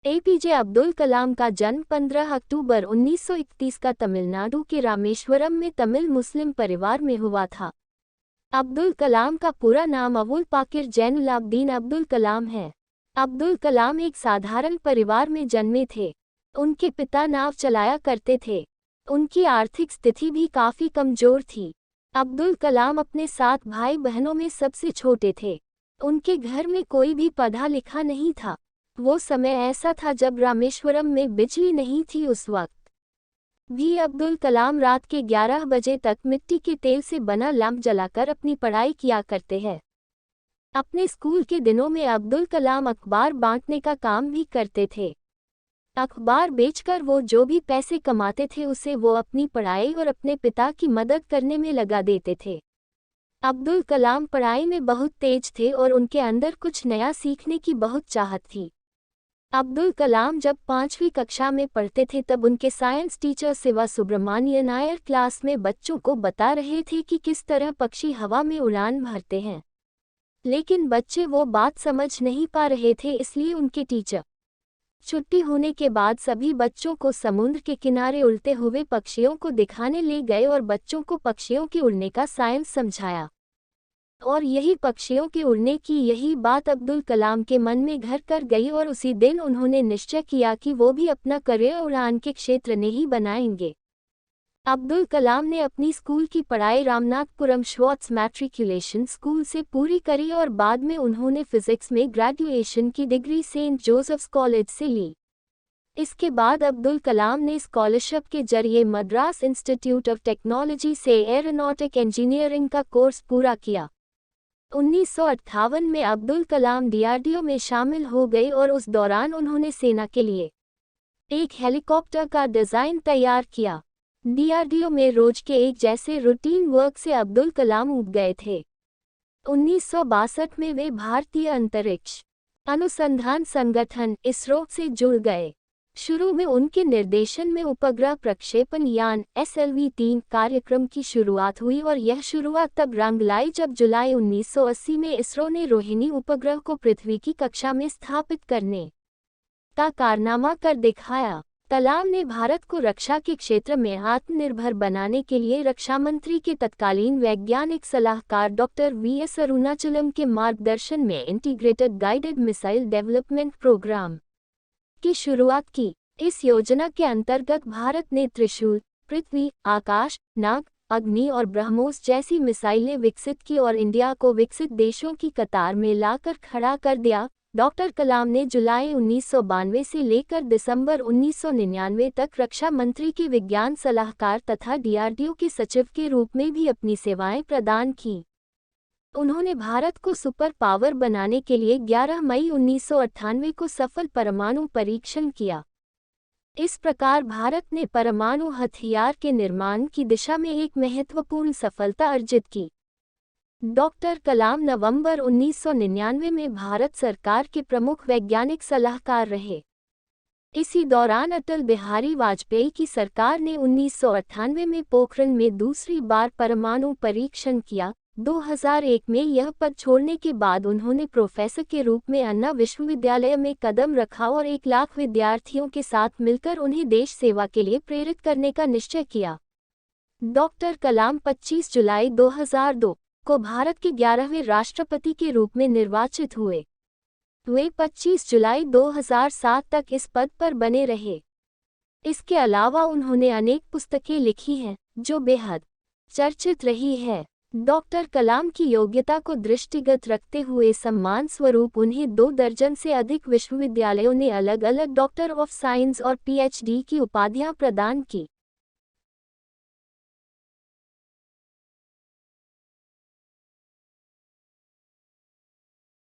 APJ Abdul Kalam का जन्म 15 अक्टूबर 1931 का तमिलनाडु के रामेश्वरम में तमिल मुस्लिम परिवार में हुआ था। अब्दुल कलाम का पूरा नाम अबुल पाकिर जैनुलाब्दीन अब्दुल कलाम है। अब्दुल कलाम एक साधारण परिवार में जन्मे थे। उनके पिता नाव चलाया करते थे। उनकी आर्थिक स्थिति भी काफ़ी कमज़ोर थी। अब्दुल कलाम अपने 7 भाई बहनों में सबसे छोटे थे। उनके घर में कोई भी पढ़ा लिखा नहीं था। वो समय ऐसा था जब रामेश्वरम में बिजली नहीं थी। उस वक्त भी अब्दुल कलाम रात के 11 बजे तक मिट्टी के तेल से बना लैंप जलाकर अपनी पढ़ाई किया करते हैं। अपने स्कूल के दिनों में अब्दुल कलाम अखबार बांटने का काम भी करते थे। अखबार बेचकर वो जो भी पैसे कमाते थे उसे वो अपनी पढ़ाई और अपने पिता की मदद करने में लगा देते थे। अब्दुल कलाम पढ़ाई में बहुत तेज थे और उनके अंदर कुछ नया सीखने की बहुत चाहत थी। अब्दुल कलाम जब 5वीं कक्षा में पढ़ते थे तब उनके science teacher Shiva Subramanian Nair class में बच्चों को बता रहे थे कि किस तरह पक्षी हवा में उड़ान भरते हैं, लेकिन बच्चे वो बात समझ नहीं पा रहे थे, इसलिए उनके टीचर छुट्टी होने के बाद सभी बच्चों को समुद्र के किनारे उड़ते हुए पक्षियों को दिखाने ले गए और बच्चों को पक्षियों के उड़ने का साइंस समझाया। और यही पक्षियों के उड़ने की यही बात अब्दुल कलाम के मन में घर कर गई और उसी दिन उन्होंने निश्चय किया कि वो भी अपना करियर उड़ान के क्षेत्र में ही बनाएंगे। अब्दुल कलाम ने अपनी स्कूल की पढ़ाई रामनाथपुरम श्वार्ट्ज मैट्रिकुलेशन स्कूल से पूरी करी और बाद में उन्होंने फिजिक्स में ग्रेजुएशन की डिग्री सेंट जोसेफ्स कॉलेज से ली। इसके बाद अब्दुल कलाम ने स्कॉलरशिप के जरिए मद्रास इंस्टीट्यूट ऑफ टेक्नोलॉजी से एरोनॉटिक इंजीनियरिंग का कोर्स पूरा किया। 1958 में अब्दुल कलाम डीआरडीओ में शामिल हो गए और उस दौरान उन्होंने सेना के लिए एक हेलीकॉप्टर का डिज़ाइन तैयार किया। डीआरडीओ में रोज के एक जैसे रूटीन वर्क से अब्दुल कलाम ऊब गए थे। 1962 में वे भारतीय अंतरिक्ष अनुसंधान संगठन इसरो से जुड़ गए। शुरू में उनके निर्देशन में उपग्रह प्रक्षेपण यान SLV-3 कार्यक्रम की शुरुआत हुई और यह शुरुआत तब रंग लाई जब जुलाई 1980 में इसरो ने रोहिणी उपग्रह को पृथ्वी की कक्षा में स्थापित करने का कारनामा कर दिखाया। कलाम ने भारत को रक्षा के क्षेत्र में आत्मनिर्भर बनाने के लिए रक्षा मंत्री के तत्कालीन वैज्ञानिक सलाहकार डॉक्टर VS अरुणाचलम के मार्गदर्शन में integrated guided missile development programme की शुरुआत की। इस योजना के अंतर्गत भारत ने त्रिशूल, पृथ्वी, आकाश, नाग, अग्नि और ब्रह्मोस जैसी मिसाइलें विकसित की और इंडिया को विकसित देशों की कतार में लाकर खड़ा कर दिया। डॉक्टर कलाम ने जुलाई 1992 से लेकर दिसंबर 1999 तक रक्षा मंत्री के विज्ञान सलाहकार तथा डीआरडीओ के सचिव के रूप में भी अपनी सेवाएं प्रदान की। उन्होंने भारत को सुपर पावर बनाने के लिए 11 मई 1998 को सफल परमाणु परीक्षण किया। इस प्रकार भारत ने परमाणु हथियार के निर्माण की दिशा में एक महत्वपूर्ण सफलता अर्जित की। डॉक्टर कलाम नवंबर 1999 में भारत सरकार के प्रमुख वैज्ञानिक सलाहकार रहे। इसी दौरान अटल बिहारी वाजपेयी की सरकार ने 1998 में पोखरण में दूसरी बार परमाणु परीक्षण किया। 2001 में यह पद छोड़ने के बाद उन्होंने प्रोफेसर के रूप में अन्ना विश्वविद्यालय में कदम रखा और 1 लाख विद्यार्थियों के साथ मिलकर उन्हें देश सेवा के लिए प्रेरित करने का निश्चय किया। डॉक्टर कलाम 25 जुलाई 2002 को भारत के 11वें राष्ट्रपति के रूप में निर्वाचित हुए। वे 25 जुलाई 2007 तक इस पद पर बने रहे। इसके अलावा उन्होंने अनेक पुस्तकें लिखी हैं जो बेहद चर्चित रही है। डॉक्टर कलाम की योग्यता को दृष्टिगत रखते हुए सम्मान स्वरूप उन्हें 2 दर्जन से अधिक विश्वविद्यालयों ने अलग अलग डॉक्टर ऑफ साइंस और PhD की उपाधियां प्रदान की।